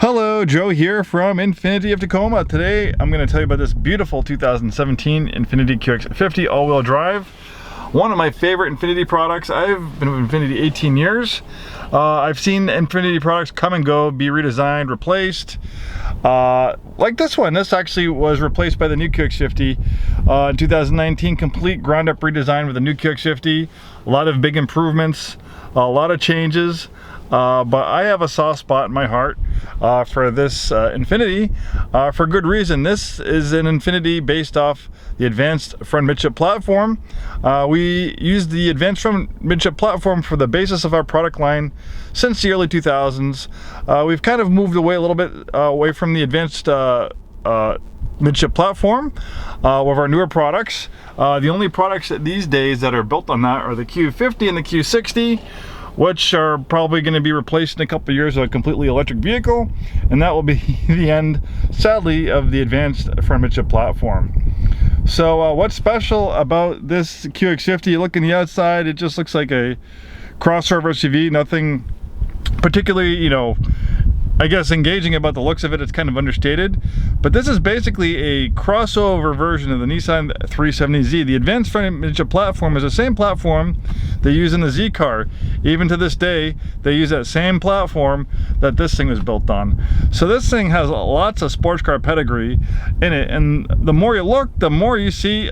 Hello, Joe here from Infiniti of Tacoma. Today I'm going to tell you about this beautiful 2017 Infiniti QX50 all-wheel drive. One of my favorite Infiniti products. I've been with Infiniti 18 years. I've seen Infiniti products come and go, be redesigned, replaced. Like this one. This actually was replaced by the new QX50 in 2019. Complete ground-up redesign with the new QX50. A lot of big improvements, a lot of changes. But I have a soft spot in my heart for this Infiniti for good reason. This is an Infiniti based off the advanced front midship platform. We used the advanced front midship platform for the basis of our product line since the early 2000s. We've kind of moved away a little bit away from the advanced midship platform with our newer products. The only products these days that are built on that are the Q50 and the Q60, which are probably going to be replaced in a couple of years with a completely electric vehicle, and that will be the end, sadly, of the advanced front midship platform. So what's special about this QX50? You look in the outside, it just looks like a crossover SUV. Nothing particularly, I guess, engaging about the looks of it. It's kind of understated, but this is basically a crossover version of the Nissan 370Z. The advanced front midship platform is the same platform they use in the Z car. Even to this day, they use that same platform that this thing was built on. So this thing has lots of sports car pedigree in it, and the more you look, the more you see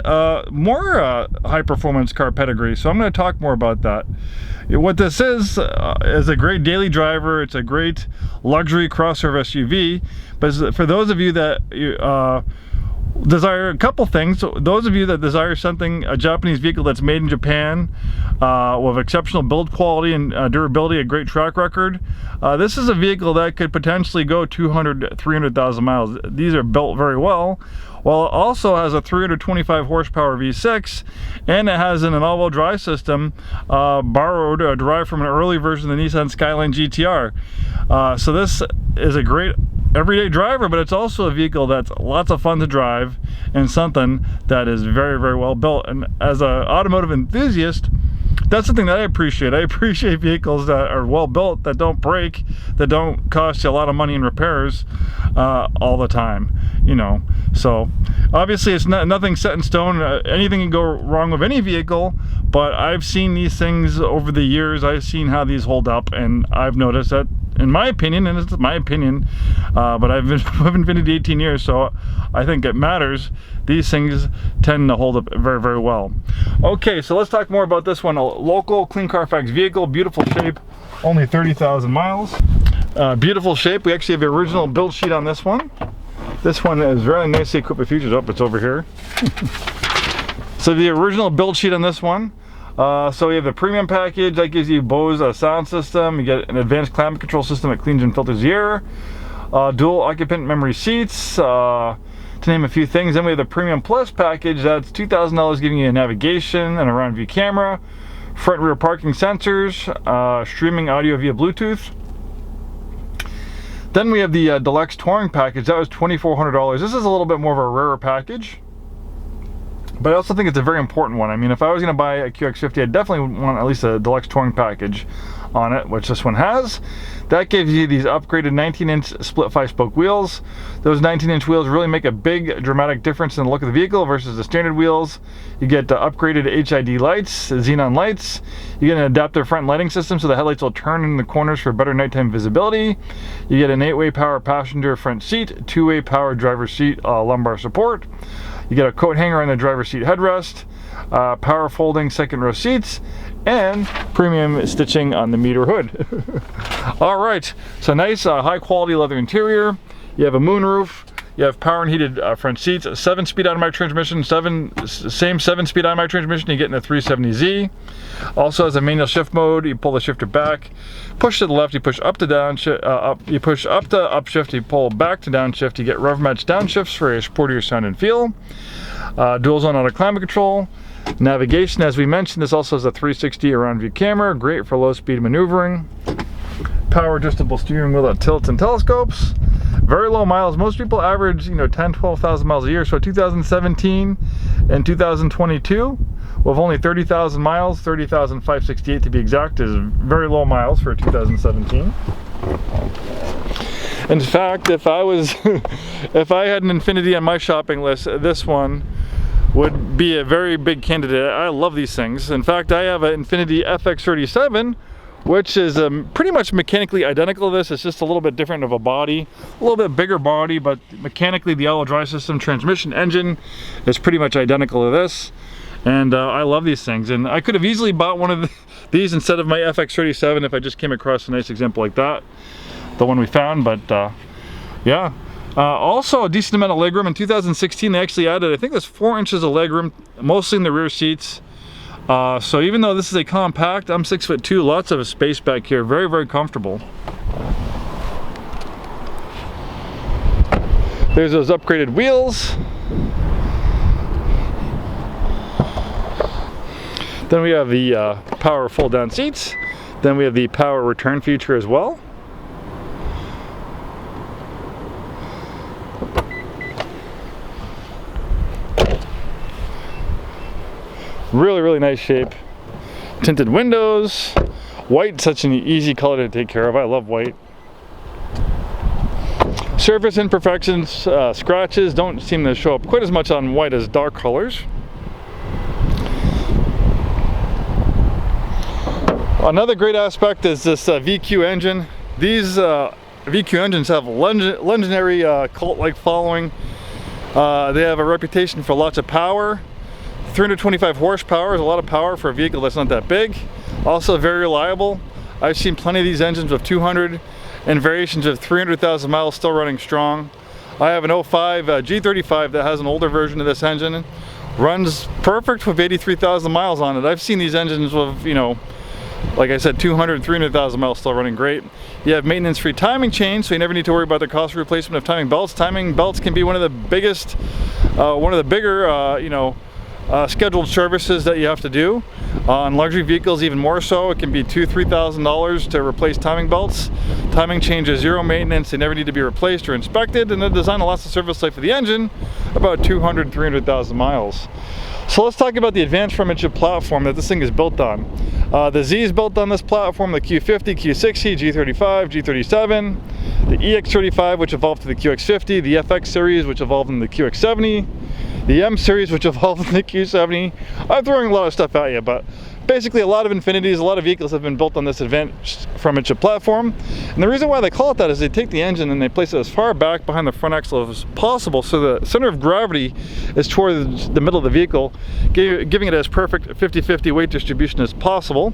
more high performance car pedigree. So I'm going to talk more about that. What this is a great daily driver. It's a great luxury crossover SUV. But for those of you that desire a couple things, those of you that desire a Japanese vehicle that's made in Japan with exceptional build quality and durability, a great track record, this is a vehicle that could potentially go 200, 300,000 miles. These are built very well. Well, it also has a 325 horsepower V6, and it has an all-wheel drive system derived from an early version of the Nissan Skyline GTR. So this is a great everyday driver, but it's also a vehicle that's lots of fun to drive and something that is very, very well built. And as an automotive enthusiast, that's something that I appreciate. I appreciate vehicles that are well built, that don't break, that don't cost you a lot of money in repairs all the time, So obviously it's nothing set in stone. Anything can go wrong with any vehicle, but I've seen these things over the years. I've seen how these hold up, and I've noticed that, in my opinion, and it's my opinion, but I've been with Infiniti 18 years, so I think it matters. These things tend to hold up very, very well. Okay, so let's talk more about this one. A local clean Carfax vehicle, beautiful shape, only 30,000 miles. Beautiful shape. We actually have the original build sheet on this one. This one is very nicely equipped with features. Oh, it's over here. So the original build sheet on this one. So we have the premium package that gives you Bose sound system. You get an advanced climate control system that cleans and filters the air. Dual occupant memory seats, to name a few things. Then we have the premium plus package. That's $2,000, giving you a navigation and a round view camera, front rear parking sensors, streaming audio via Bluetooth. Then we have the deluxe touring package. That was $2,400. This is a little bit more of a rarer package, but I also think it's a very important one. I mean, if I was going to buy a QX50, I'd definitely want at least a deluxe touring package on it, which this one has. That gives you these upgraded 19-inch split 5-spoke wheels. Those 19-inch wheels really make a big dramatic difference in the look of the vehicle versus the standard wheels. You get upgraded HID lights, xenon lights. You get an adaptive front lighting system, so the headlights will turn in the corners for better nighttime visibility. You get an 8-way power passenger front seat, 2-way power driver's seat lumbar support. You get a coat hanger on the driver's seat headrest, power folding second row seats, and premium stitching on the meter hood. All right, so nice high quality leather interior. You have a moonroof. You have power and heated front seats, a 7-speed automatic transmission, same 7-speed automatic transmission you get in the 370Z. Also has a manual shift mode. You pull the shifter back, push to the left, you push up to down, you push up to upshift, you pull back to downshift. You get rev match downshifts for a sportier sound and feel. Dual zone auto climate control. Navigation, as we mentioned, this also has a 360 around view camera, great for low speed maneuvering. Power adjustable steering wheel that tilts and telescopes. Very low miles. Most people average 10, 12,000 miles a year. So 2017 and 2022 with only 30,000 miles, 30,568 to be exact, is very low miles for 2017. In fact, if I was, if I had an Infiniti on my shopping list, this one would be a very big candidate. I love these things. In fact, I have an Infiniti FX37, which is pretty much mechanically identical to this. It's just a little bit different of a body, a little bit bigger body, but mechanically the all-wheel drive system, transmission, engine is pretty much identical to this. And I love these things. And I could have easily bought one of these instead of my FX37 if I just came across a nice example like that, the one we found. But yeah. Also a decent amount of legroom. In 2016 they actually added, I think there's 4 inches of legroom, mostly in the rear seats. So even though this is a compact, I'm 6'2", lots of space back here, very, very comfortable. There's those upgraded wheels. Then we have the power fold down seats. Then we have the power return feature as well. Really, really nice shape. Tinted windows. White, such an easy color to take care of. I love white. Surface imperfections, scratches don't seem to show up quite as much on white as dark colors. Another great aspect is this VQ engine. These VQ engines have a legendary cult-like following. They have a reputation for lots of power. 325 horsepower is a lot of power for a vehicle that's not that big. Also very reliable. I've seen plenty of these engines with 200 and variations of 300,000 miles still running strong. I have an 05 G35 that has an older version of this engine. Runs perfect with 83,000 miles on it. I've seen these engines with, you know, like I said, 200 and 300,000 miles still running great. You have maintenance-free timing chains, so you never need to worry about the cost of replacement of timing belts. Timing belts can be one of the biggest, one of the bigger, you know, scheduled services that you have to do. On luxury vehicles even more so. It can be $2,000 to $3,000 to replace timing belts. Timing changes, zero maintenance, they never need to be replaced or inspected, and the design lasts the service life of the engine about 200 to 300,000 miles. So let's talk about the advanced front Midship platform that this thing is built on. The Z is built on this platform, the Q50, Q60, G35, G37, the EX35 which evolved to the QX50, the FX series which evolved in the QX70, the M series which evolved in the Q70. I'm throwing a lot of stuff at you, but basically a lot of Infinitis, a lot of vehicles have been built on this advanced front Midship platform. And the reason why they call it that is they take the engine and they place it as far back behind the front axle as possible, so the center of gravity is towards the middle of the vehicle, giving it as perfect 50-50 weight distribution as possible.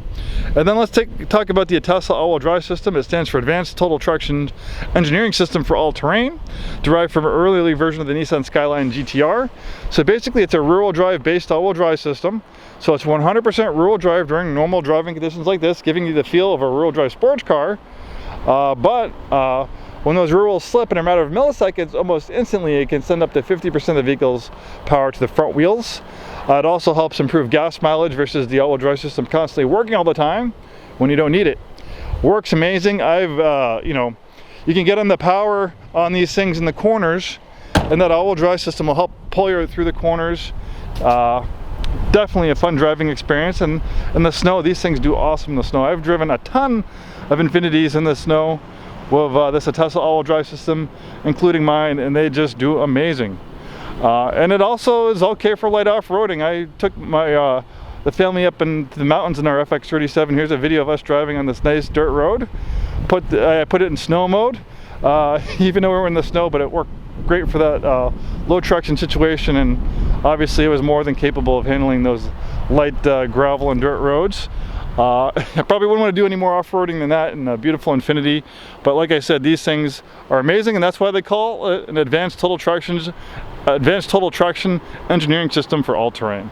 And then let's talk about the Tesla all-wheel drive system. It stands for Advanced Total Traction Engineering System for All Terrain, derived from an early version of the Nissan Skyline GTR. So basically it's a rear-wheel drive based all-wheel drive system. So it's 100% rear-wheel drive during normal driving conditions like this, giving you the feel of a rear-wheel drive sports car. But when those rear wheels slip in a matter of milliseconds, almost instantly it can send up to 50% of the vehicle's power to the front wheels. It also helps improve gas mileage versus the all-wheel drive system constantly working all the time when you don't need it. Works amazing. You know, you can get on the power on these things in the corners, and that all-wheel drive system will help pull you through the corners. Definitely a fun driving experience. And in the snow, these things do awesome in the snow. I've driven a ton of Infinitis in the snow with this Tesla all-wheel drive system, including mine, and they just do amazing. And it also is okay for light off-roading. I took my the family up into the mountains in our FX37. Here's a video of us driving on this nice dirt road. I put it in snow mode, even though we were in the snow, but it worked great for that low traction situation, and obviously it was more than capable of handling those light gravel and dirt roads. I probably wouldn't want to do any more off-roading than that in a beautiful Infiniti, but like I said, these things are amazing, and that's why they call it an advanced total traction engineering system for all terrain.